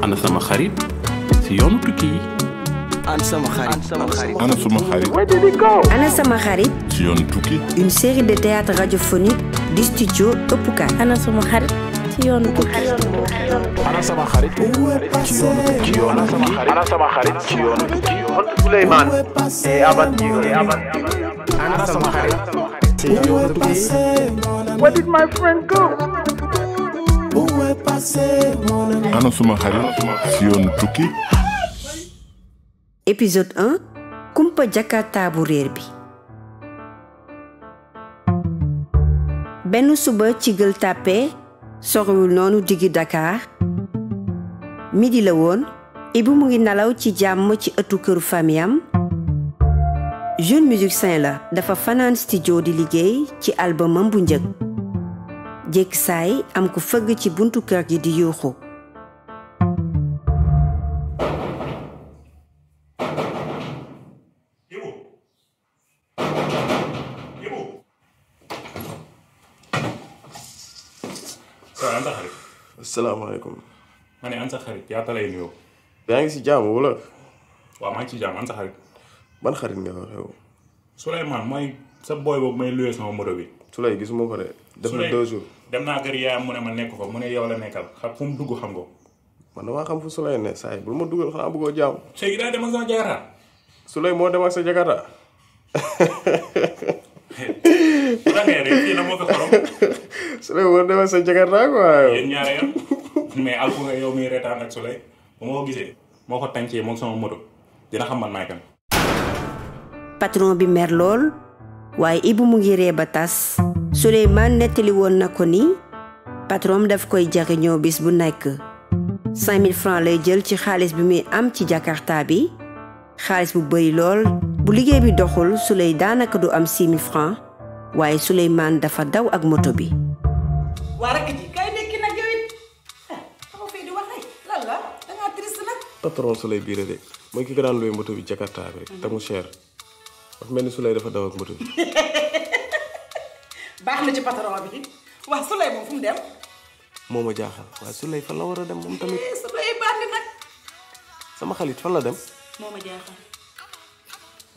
ana sama xarit si yoonu tukki yi. ana sama xarit. Where did he go? Ana sama xarit. ci yoonu tukki. Une série de théâtre radiophonique du studio Ëppukaay. Ana sama xarit ci yoonu tukki. ana sama xarit. ci yoonu tukki. ana sama xarit ci yoonu tukki. Souleymane et Abandigo. ana sama xarit. ci yoonu tukki. Where did my friend go? ana suma xarit ci yoonu tukki. Épisode 1 Kumpa Jakarta bu réer bi. benn suba ci Gueule Tapée soriwul noonu diggi Dakar midi la woon Ibou mu ngi nelaw ci jàmm ci ëttu këru famiyam. jeune musicien la dafa fanaan studio di liggéey ci albumam bu njëkk. jékki saay am ku fëgg ci buntu kër gi di yuuxu. asalaamaaleykum. ma ne an sa xarit yaa talay nuyoo. yaa ngi si jàmm wala. waaw maa ngi ci jàmm an sa xarit. ban xarit nga wax yow. Souleymane mooy sa boy boobu may luwee sama moto bi. Souley gisuma ko de. def na 2 jours. dem naa kër yaayam mu ne ma nekk fa mu ne yow la nekkal xam fu mu dugg xam nga. man damaa xam fu Souley ne saa yi bul ma dugal xanaa bëggoo jàmm. Sey daa dem ak sama jakarta. Souley moo dem ak sa jakarta. bu la nee rek fii na moo fi xorom. Souley moo dem ak sa jakarta quoi. yéen ñaare yoon mais alku nga yow miy reetaan ak Souley ba ma ko gisee moo ko tàncee moom sama moto dina xam man maay kan. patron bi mer lool waaye Ibou mu ngi ree ba tas. Souleymane nettali woon na ko ni patron daf koy jariñoo bis bu nekk 5000 francs lay jël ci xaalis bi muy am ci Jakarta bi. xaalis bu bëri lool bu liggéey bi doxul Souley daanaka du am 6000 francs waaye Souleymane dafa daw ak moto bi. waa rakk ji kay nekki nag yow it xaw fii di wax rek lan la dangaa triste nag. patron Souley bii la de mooy ki ko daan luwee moto bi jakarta bi rek te mu cher. wax mel ni Souley dafa daw ak moto bi. baax na ci patron bi waa Souley moom fu mu dem. moo ma jaaxal waaye Souley fan la war a dem moom tamit. Souley bandi nag. sama xarit fan la dem. moo ma jaaxal.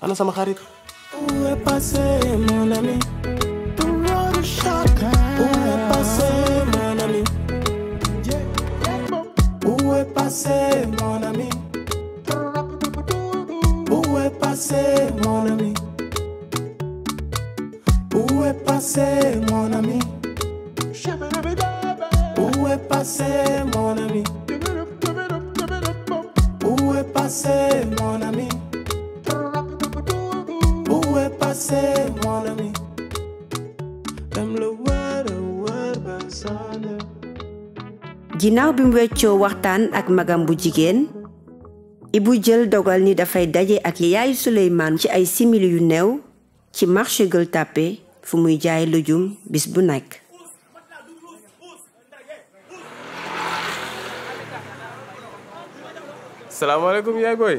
ana sama xarit. Où est passé mon ami? Où est passé mon ami? Où est passé mon ami? Où est passé mon ami? Où est passé mon ami? Où est passé mon ami? Où est passé mon ami? Où est passé mon ami? ginnaaw bi mu weccoo waxtaan ak magam bu jigéen Ibou jël dogal ni dafay daje ak yaayu Souleymane ci ay simili yu néew ci marché Gueule Tapée fu muy jaay lujum bis bu nekk. salaamaaleykum yaay booy.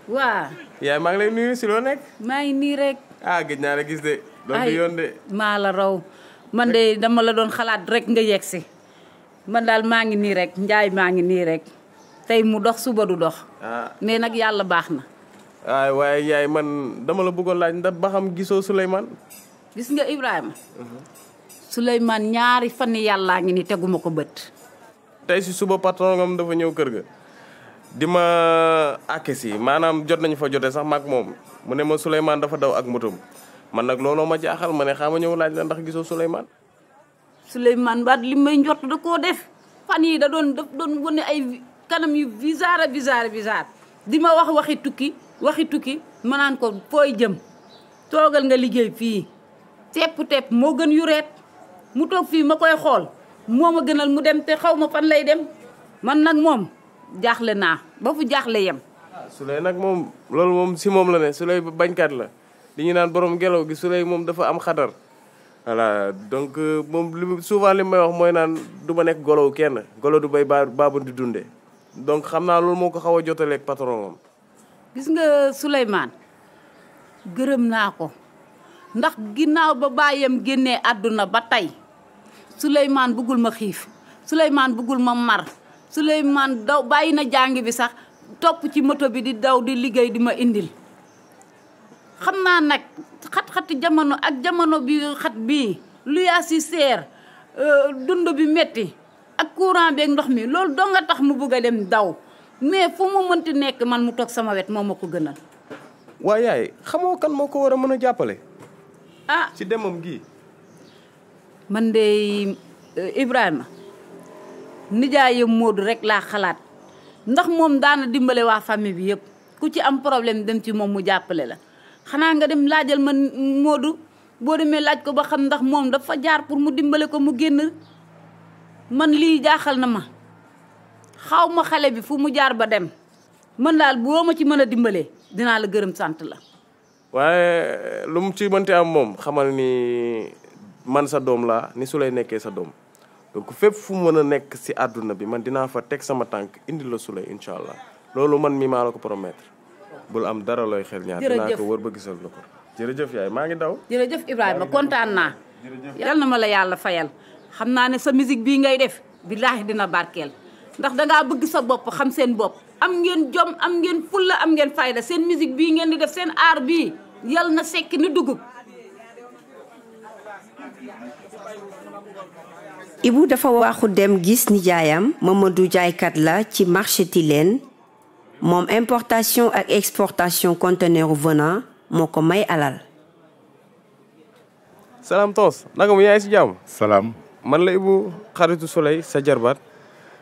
waa yaay maa ngi lay nuyu si loo nekk. maa ngi nii rek. gëj naa la gis de. loolu yoon de. maa la raw man de dama la doon xalaat rek nga yegg si man daal maa ngi nii rek njaay maa ngi nii rek tey mu dox suba du dox. mais nag yàlla baax na. waaye yaay man dama la bëggoon laaj ndax ba xam gisoo Souleymane. gis nga Ibrahima. Souleymane ñaari fan yàllaa ngi ni teguma ko bët. tey si suba patron ngam dafa ñëw kër ga. di ma àkke si maanaam jot nañu fa jote sax maag moom mu ne ma Souleymane dafa daw ak motom man nag looloo ma jaaxal ma ne xaama ñëw laaj la ndax gisoo Souleymane. Souleymane baat li may njott da koo def fan yi daf doon wane ay kanam yu bizarre di ma wax waxi tukki ma naan ko fooy jëm toogal nga liggéey fii tepp moo gën yu reet mu toog fii ma koy xool moo ma gënal mu dem te xaw ma fan lay dem man nag moom jaaxle naa ba fu jaaxle yem. Souley nag moom loolu moom si moom la ne Souley bañkat la li ñu naan borom ngelaw gi Souley moom dafa am xadar. voilà donc moom souvent li may wax mooy naan du ma nekk golow kenn golo du bay baabu di dunde donc xam naa loolu moo ko xaw a jotaleeg patron moom. gis nga Souleymane gërëm naa ko ndax ginnaaw ba baayam génnee àdduna ba tey Souleymane bëggul ma xiif Souleymane bëggul ma mar Souleymane daw bàyyi na jàng bi sax topp ci moto bi di daw di liggéey di ma indil xam naa nag xat-xati jamono ak jamono bi xat bii lu yaa si seer dund bi metti ak courant bi ak ndox mi loolu doo nga tax mu bëgg a dem daw mais fu mu mënti nekk man mu toog sama wet moo ma ko gënal. waa yaay xamoo kan moo ko war a mën a jàppale. ah ci demam gi. man de Ibrahima nijaayam Modou rek laa xalaat ndax moom daana dimbale waa famille bi yëpp ku ci am problème dem ci moom mu jàppale la xanaa nga dem laajal man Modou boo demee laaj ko ba xam ndax moom dafa jaar pour mu dimbale ko mu génn man lii jaaxal na ma xaw ma xale bi fu mu jaar ba dem man daal boo ma ci mën a dimbalee dinaa la gërëm sant la. waaye lu mu ci mënti am moom xamal ni man sa doom laa ni su lay nekkee sa doom donc fépp fu mu mën a nekk si àdduna bi man dinaa fa teg sama tànk indi la su lay incha allah loolu man mi maa la ko promettre bul am dara looy xel ñaar. jërëjëf dinaa ko wër ba gisal la ko. jërëjëf yaay maa ngi daw. jërëjëf Ibrahima kontaan naa. yal na ma la yàlla fayal xam naa ne sa musique bii ngay def billaahi dina barkeel ndax dangaa bëgg sa bopp xam seen bopp am ngeen jom am ngeen fulla am ngeen fayda seen musique bii ngeen di def seen aar bii yal na sekki ni dugub. Ibou dafa waxu dem gis nijaayam Mamadou jaaykat la ci marché Tilène moom importation ak exportation conteneur venant moo ko may alal. salaam Tons naka mu yaay si jàmm. salaam. man la Ibou xaritu Souley sa jarbaat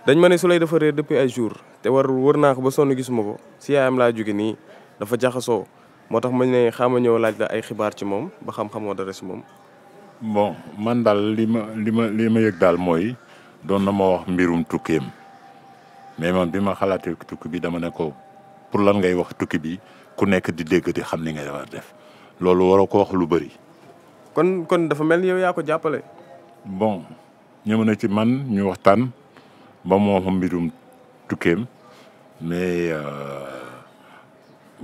dañ ma ne Souley dafa réer depuis ay jours te wër naa ko ba sonn gisuma ko si yaayam laa jóge nii dafa jaxasoo moo tax ma ne xaama ñëw laaj la ay xibaar ci moom ba xam-xamoo dara si moom. bon man daal li ma yëg daal mooy doon na ma wax mbirum tukkeem mais man bi ma xalaatee tukki bi dama ne ko pour lan ngay wax tukki bi ku nekk di dégg di xam ni ngay war def loolu waroo ko wax lu bëri. kon dafa mel ni yow yaa ko jàppale. bon ñëw na ci man ñu waxtaan ba mu wax mbirum tukkeem mais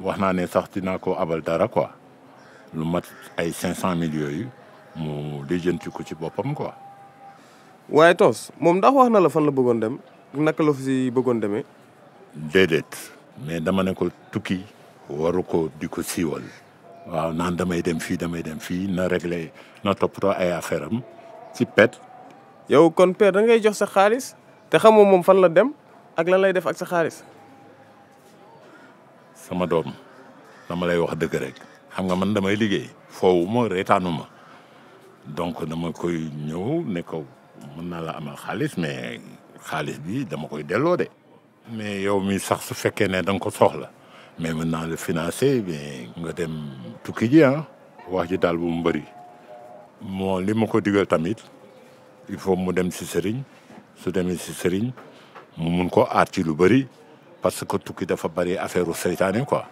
wax naa ne sax dinaa ko abal dara quoi lu mat ay 500 000 yooyu mu lijjanti ko ci boppam quoi. waaye Tons moom ndax wax na la fan la bëggoon dem naka la fi bëggoon demee. déedéet mais dama ne ko tukki waru ko di ko siiwal waaw naan damay dem fii na réglé na toppatoo ay affaire am ci pet. yow kon père da ngay jox sa xaalis te xamoo moom fan la dem ak lan lay def ak sa xaalis. sama doom dama lay wax dëgg rek xam nga man damay liggéey foowu ma reetaanu ma donc dama koy ñëw ne ko mën naa la amal xaalis mais xaalis bi dama koy delloo de. mais yow mi sax su fekkee ne da nga ko soxla mais mën naa la financer mais nga dem tukki ji wax ji daal bu mu bëri moo li ma ko digal tamit il faut mu dem si sëriñ su demee si sëriñ mu mun ko aar ci lu bëri parce que tukki dafa bëri affaire u seytaane quoi.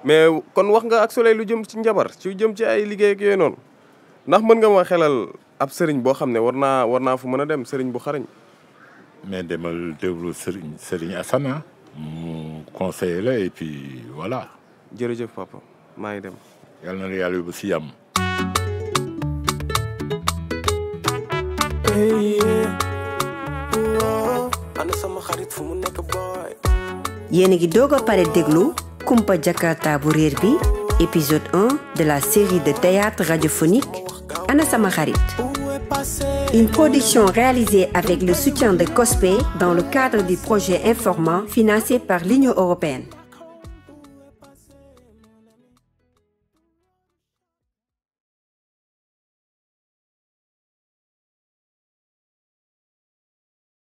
mais kon wax nga ak Souley lu jëm ci njabar ci jëm ci ay liggéey ak yooyu noonu ndax mën nga ma xelal ab sëriñ boo xam ne war naa fu mën a dem sëriñ bu xarañ. mais demal déglu sëriñ Assane mu conseiller la et puis voilà. jërëjëf papa maa ngi dem. yal na la yàlla yóbbu si yàmm. yéen a ngi doog a pare déglu Kumpa Jakarta bu réer bi épisode 1 de la série de théâtre radiophonique Ana Sama Xarit. Une production réalisée avec le soutien de COSPE dans le cadre du projet Informant financé par l'Union européenne.